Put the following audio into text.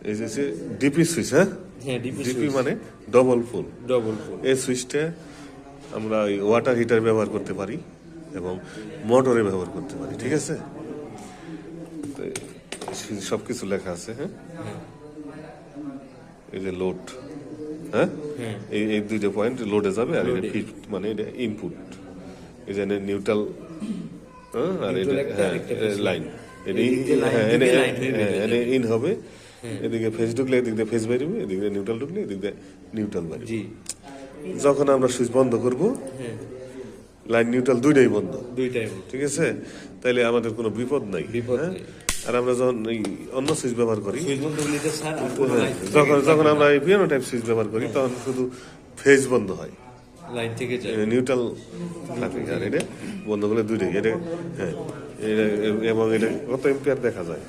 এই যে DP switch, হ্যাঁ ডিপি মানে ডবল ফুল। এই সুইচটা আমরা ওয়াটার হিটার ব্যবহার করতে পারি এবং মোটরে ব্যবহার করতে পারি, ঠিক আছে? সবকিছু লেখা আছে, হ্যাঁ। এই যে লোড, হ্যাঁ, এই দুইটা পয়েন্ট লোডে যাবে, আর এটা ফিফথ মানে এটা ইনপুট। এই যে নিউট্রাল, হ্যাঁ, আর এটা লাইন, এটা ইন হবে। এদিকে ফেজ ঢুকলে এদিক দিয়ে ফেজ বেরোবে, এদিকে নিউট্রাল ঢুকলে এদিক দিয়ে নিউট্রাল বেরোবে। যখন আমরা সুইচ বন্ধ করব, লাইন নিউট্রাল দুইটাই বন্ধ, ঠিক আছে? তাইলে আমাদের কোনো বিপদ নাই। আর আমরা যখন এই অন্য সুইচ ব্যবহার করি, যখন আমরা এই পিয়ানো টাইপ সুইচ ব্যবহার করি, তখন শুধু ফেজ বন্ধ হয়, লাইন থেকে যায়, নিউট্রাল থাকে। আর এটা বন্ধ করলে দুইটাই, এটা হ্যাঁ, এবং এটা কত এম্পিয়ার দেখা যায়।